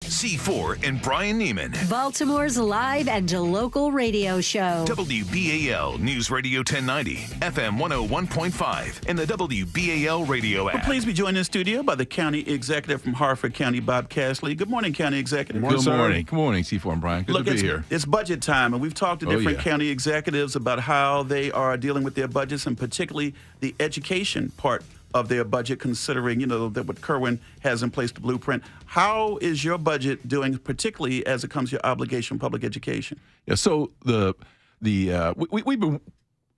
C4 and Bryan Nehman. Baltimore's live and local radio show. WBAL News Radio 1090, FM 101.5, and the WBAL radio app. Well, please be joined in studio by the County Executive from Harford County, Bob Cassilly. Good morning, County Executive. Good morning. Good morning, C4 and Bryan. Good to be here. It's budget time, and we've talked to different county executives about how they are dealing with their budgets, and particularly the education part of their budget, considering, that what Kerwin has in place, the blueprint. How is your budget doing, particularly as it comes to your obligation public education? Yeah, so we've been,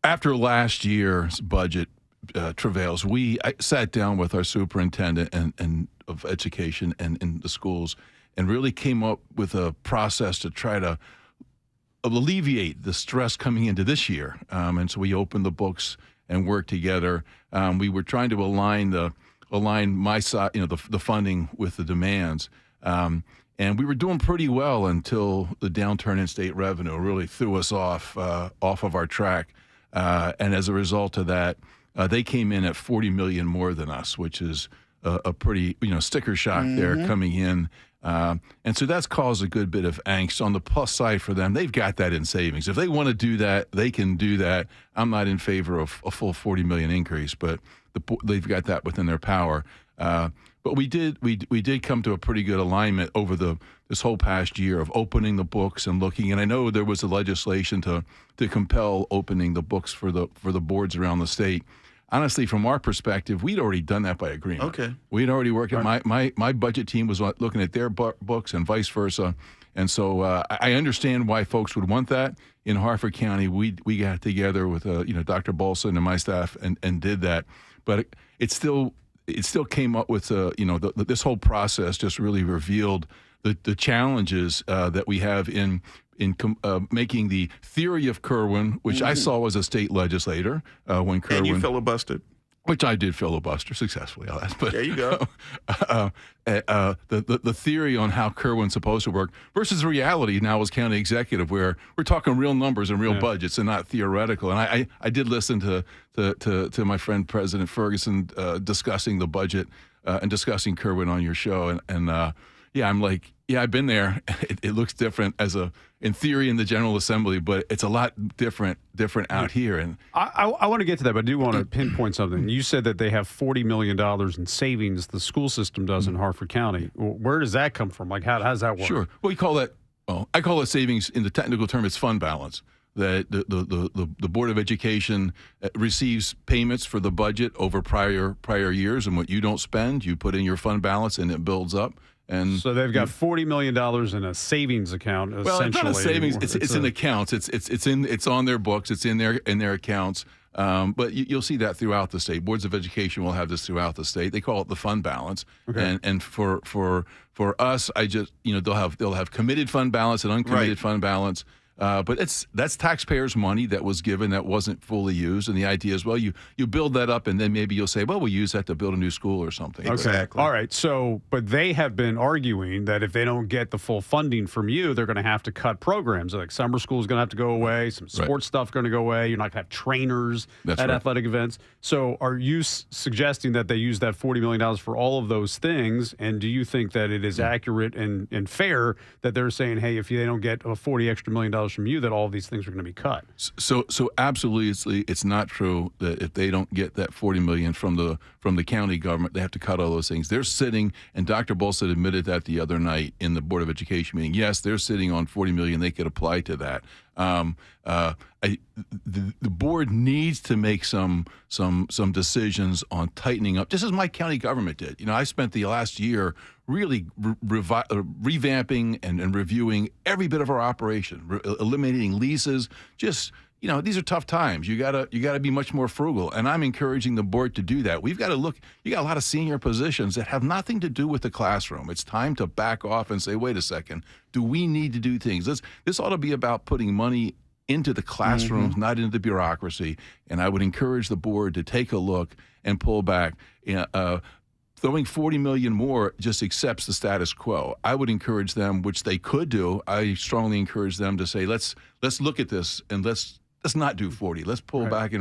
after last year's budget travails, I sat down with our superintendent and of education and in the schools and really came up with a process to try to alleviate the stress coming into this year. And so we opened the books and work together. We were trying to align my side, the funding with the demands. And we were doing pretty well until the downturn in state revenue really threw us off of our track. And as a result of that, they came in at $40 million more than us, which is a pretty, sticker shock there coming in. And so that's caused a good bit of angst. On the plus side for them, they've got that in savings. If they want to do that, they can do that. I'm not in favor of a full $40 million increase, but they've got that within their power. But we did come to a pretty good alignment over this whole past year of opening the books and looking. And I know there was a legislation to compel opening the books for the boards around the state. Honestly, from our perspective, we'd already done that by agreement. Okay. We'd already worked it. My budget team was looking at their books and vice versa. And so I understand why folks would want that. In Harford County, we got together with Dr. Bolson and my staff and did that. But it still came up with this whole process just really revealed the challenges that we have in making the theory of Kerwin, which I saw as a state legislator when Kerwin. And you filibustered. Which I did filibuster successfully. But there you go. The theory on how Kerwin's supposed to work versus reality now as county executive, where we're talking real numbers and real budgets and not theoretical. And I did listen to my friend President Ferguson discussing the budget and discussing Kerwin on your show. And I'm like, I've been there. It looks different in theory in the General Assembly, but it's a lot different out here. And I want to get to that, but I do want to pinpoint something. You said that they have $40 million in savings the school system does in Harford County. Where does that come from? Like, how does that work? Sure. I call it savings. In the technical term, it's fund balance. That the Board of Education receives payments for the budget over prior years, and what you don't spend, you put in your fund balance, and it builds up. And so they've got $40 million in a savings account. Well, essentially. it's not a savings. It's in accounts. It's on their books. It's in their accounts. But you'll see that throughout the state. Boards of Education will have this throughout the state. They call it the fund balance. Okay. And for us, they'll have committed fund balance and uncommitted fund balance. But that's taxpayers' money that was given that wasn't fully used. And the idea is, well, you build that up, and then maybe you'll say, well, we'll use that to build a new school or something. Exactly. All right. So, but they have been arguing that if they don't get the full funding from you, they're going to have to cut programs. Like summer school is going to have to go away. Some sports stuff going to go away. You're not going to have trainers at athletic events. So are you suggesting that they use that $40 million for all of those things? And do you think that it is accurate and fair that they're saying, hey, if they don't get a $40 extra million from you, that all of these things are going to be cut? So absolutely, it's not true that if they don't get that $40 million from the county government, they have to cut all those things. They're sitting, and Dr. Bolson admitted that the other night in the Board of Education meeting. Yes, they're sitting on $40 million. They could apply to that. The board needs to make some decisions on tightening up, just as my county government did. I spent the last year really revamping and reviewing every bit of our operation, eliminating leases. Just these are tough times. You gotta be much more frugal, and I'm encouraging the board to do that. We've got to look. You got a lot of senior positions that have nothing to do with the classroom. It's time to back off and say, wait a second, do we need to do things? This ought to be about putting money into the classrooms, not into the bureaucracy. And I would encourage the board to take a look and pull back. Throwing $40 million more just accepts the status quo. I would encourage them, which they could do. I strongly encourage them to say, let's look at this and let's let's not do 40. Let's pull back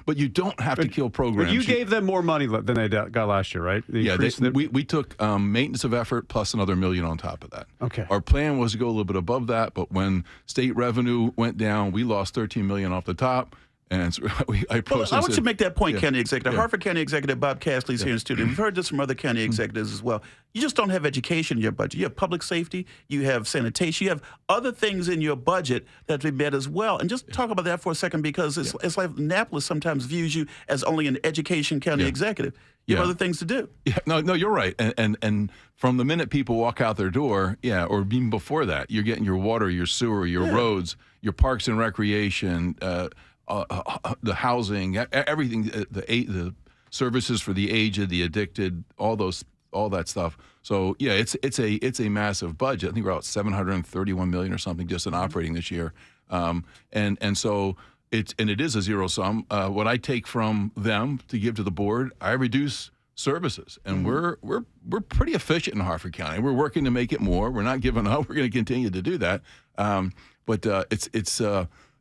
but you don't have to kill programs. But you gave them more money than they got last year, right? We took maintenance of effort plus another $1 million on top of that. Okay. Our plan was to go a little bit above that, but when state revenue went down, we lost $13 million off the top. And so I want to make that point, County Executive. Harford County Executive Bob Cassilly is here in studio. We've heard this from other county executives as well. You just don't have education in your budget. You have public safety, you have sanitation, you have other things in your budget that have been met as well. And just talk about that for a second, because it's like Annapolis sometimes views you as only an education county executive. You have other things to do. Yeah, no, you're right. And from the minute people walk out their door, or even before that, you're getting your water, your sewer, your roads, your parks and recreation, the housing, everything, the services for the aged, the addicted, all that stuff. So it's a massive budget. I think we're about $731 million or something just in operating this year, and so it is a zero sum. What I take from them to give to the board, I reduce services, and we're pretty efficient in Harford County. We're working to make it more. We're not giving up. We're going to continue to do that. But it's.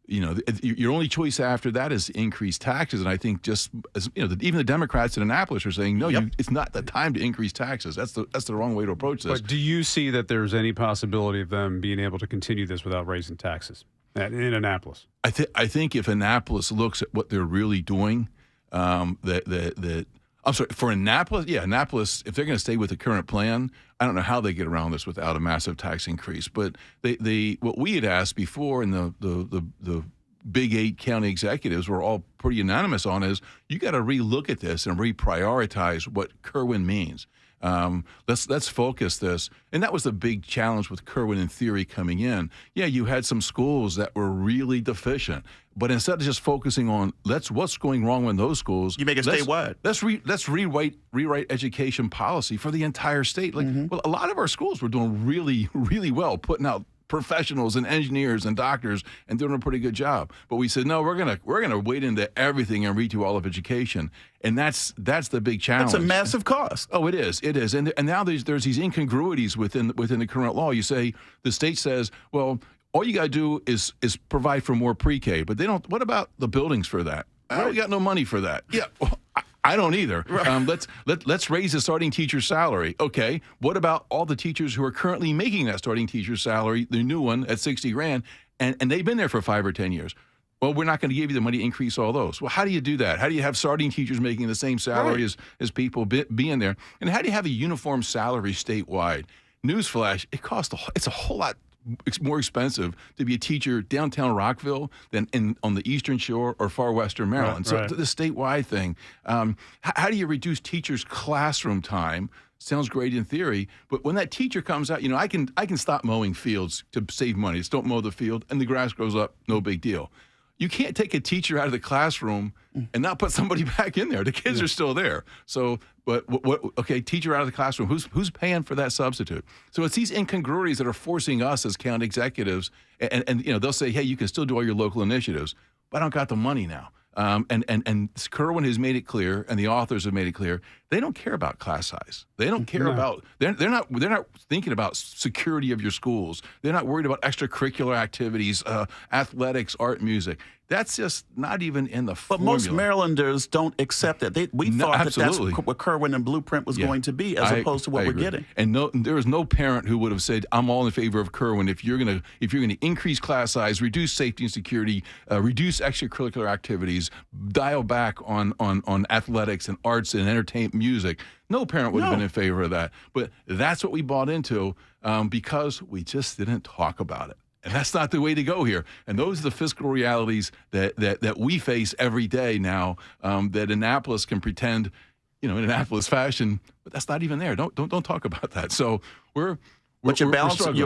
Your only choice after that is increase taxes, and I think even the Democrats in Annapolis are saying no, it's not the time to increase taxes. That's the wrong way to approach this. But do you see that there's any possibility of them being able to continue this without raising taxes in Annapolis? I think if Annapolis looks at what they're really doing, I'm sorry, for Annapolis, Annapolis, if they're going to stay with the current plan, I don't know how they get around this without a massive tax increase. But what we had asked before, and the big 8 county executives were all pretty unanimous on, is you got to relook at this and reprioritize what Kerwin means. Let's focus this. And that was the big challenge with Kerwin in theory coming in. Yeah, you had some schools that were really deficient, but instead of just focusing on what's going wrong in those schools, you make it statewide. Let's rewrite education policy for the entire state. Well, a lot of our schools were doing really, really well, putting out professionals and engineers and doctors and doing a pretty good job. But we said, no, we're gonna wade into everything and redo all of education. And that's the big challenge. It's a massive cost. Oh, it is. And now there's these incongruities within the current law. You say, the state says, well, all you got to do is provide for more pre-K, but they don't. What about the buildings for that? We got no money for that. Yeah, well, I don't either. Right. Let's raise the starting teacher salary. Okay, what about all the teachers who are currently making that starting teacher salary, the new one at $60,000, and they've been there for 5 or 10 years? Well, we're not going to give you the money to increase all those. Well, how do you do that? How do you have starting teachers making the same salary as people being there? And how do you have a uniform salary statewide? Newsflash: it's a whole lot. It's more expensive to be a teacher downtown Rockville than on the Eastern Shore or far Western Maryland. Right. So the statewide thing, how do you reduce teachers' classroom time? Sounds great in theory, but when that teacher comes out, I can stop mowing fields to save money. Just don't mow the field, and the grass grows up, no big deal. You can't take a teacher out of the classroom and not put somebody back in there. The kids are still there. So, but okay, teacher out of the classroom. Who's paying for that substitute? So it's these incongruities that are forcing us as county executives, and they'll say, hey, you can still do all your local initiatives, but I don't got the money now. And Kerwin has made it clear, and the authors have made it clear, they don't care about class size. They don't care about they're not thinking about security of your schools. They're not worried about extracurricular activities, athletics, art, music. That's just not even in the formula. But most Marylanders don't accept that. We thought that that's what Kerwin and Blueprint was going to be, as opposed to what we're getting. And there was no parent who would have said, "I'm all in favor of Kerwin if you're gonna increase class size, reduce safety and security, reduce extracurricular activities, dial back on athletics and arts and entertainment, music." No parent would have been in favor of that. But that's what we bought into because we just didn't talk about it. And that's not the way to go here. And those are the fiscal realities that we face every day now, that Annapolis can pretend, in Annapolis fashion, but that's not even there. Don't talk about that. So but your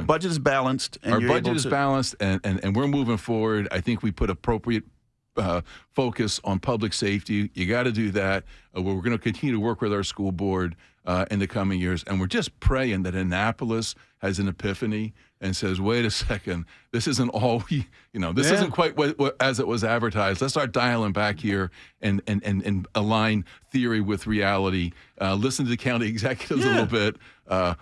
budget is balanced. And our budget is balanced, and we're moving forward. I think we put appropriate focus on public safety. You got to do that. We're going to continue to work with our school board. in the coming years. And we're just praying that Annapolis has an epiphany and says, wait a second, this isn't all this isn't quite what as it was advertised. Let's start dialing back here and align theory with reality. Listen to the county executives a little bit. A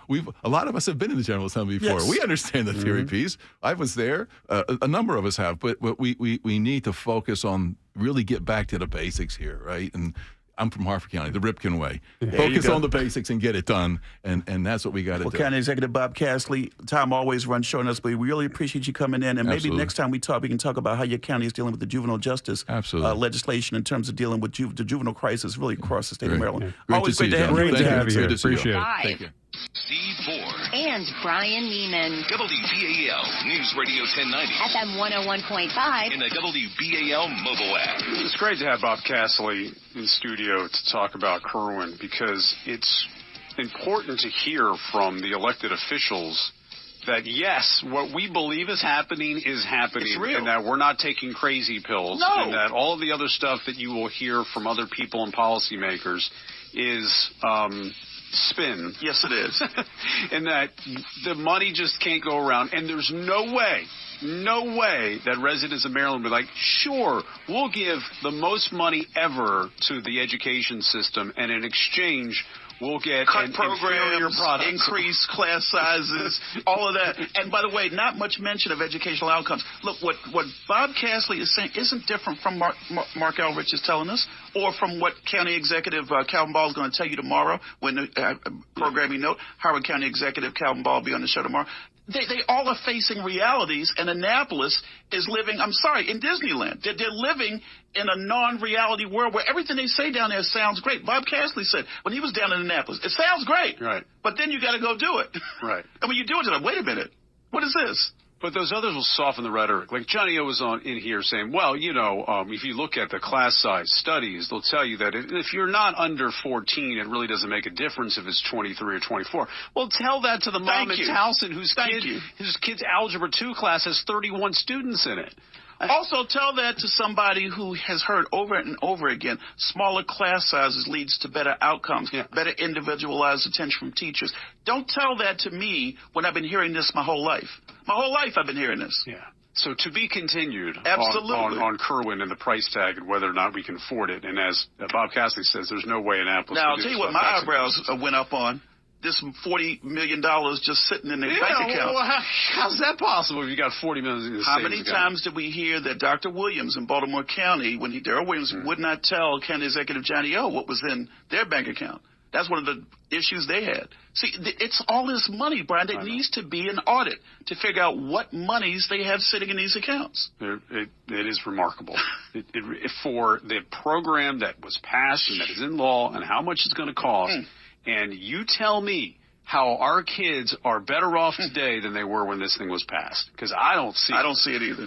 lot of us have been in the General Assembly before. Yes. We understand the theory piece. I was there. A number of us have, but we need to focus on really get back to the basics here, right? And I'm from Harford County, the Ripken way. Focus on the basics and get it done, and that's what we got to do. County Executive Bob Cassilly, time always runs short on us, but we really appreciate you coming in. And maybe next time we talk, we can talk about how your county is dealing with the juvenile justice legislation in terms of dealing with the juvenile crisis really across the state of Maryland. Yeah. Always great to have you. Great to have you here. Appreciate it. Thank you. C4 and Bryan Nehman. WBAL News Radio 1090. FM 101.5. In the WBAL mobile app. It's great to have Bob Cassilly in studio to talk about Kerwin, because it's important to hear from the elected officials that, yes, what we believe is happening, and that we're not taking crazy pills, and that all of the other stuff that you will hear from other people and policymakers is spin. Yes, it is. And that the money just can't go around, and there's no way that residents of Maryland will be like, sure, we'll give the most money ever to the education system, and in exchange we'll get cut programs, increase class sizes, all of that. And by the way, not much mention of educational outcomes. Look, what Bob Cassilly is saying isn't different from Mark Elrich is telling us, or from what County Executive Calvin Ball is going to tell you tomorrow when the programming note, Harford County Executive Calvin Ball will be on the show tomorrow. They all are facing realities, and Annapolis is living, I'm sorry, in Disneyland. They're living in a non-reality world where everything they say down there sounds great. Bob Cassilly said when he was down in Annapolis, it sounds great, right? But then you got to go do it, right? And when you do it, you're like, wait a minute, what is this? But those others will soften the rhetoric. Like Johnny O was in here saying, well, if you look at the class size studies, they'll tell you that if you're not under 14, it really doesn't make a difference if it's 23 or 24. Well, tell that to the mom in Towson whose kid's Algebra 2 class has 31 students in it. Also, tell that to somebody who has heard over and over again, smaller class sizes leads to better outcomes, better individualized attention from teachers. Don't tell that to me when I've been hearing this my whole life. My whole life I've been hearing this. Yeah. So to be continued on Kerwin and the price tag and whether or not we can afford it. And as Bob Cassilly says, there's no way Annapolis Now, I'll tell you what my eyebrows went up on. This $40 million just sitting in their bank account. Well, how's that possible if you got $40 million in the How many times did we hear that Dr. Williams in Baltimore County, when Darrell Williams would not tell County Executive Johnny O what was in their bank account? That's one of the issues they had. See, it's all this money, Brian. There needs to be an audit to figure out what monies they have sitting in these accounts. It is remarkable. For the program that was passed and that is in law and how much it's going to cost. And you tell me how our kids are better off today than they were when this thing was passed, because I don't see it. I don't see it either.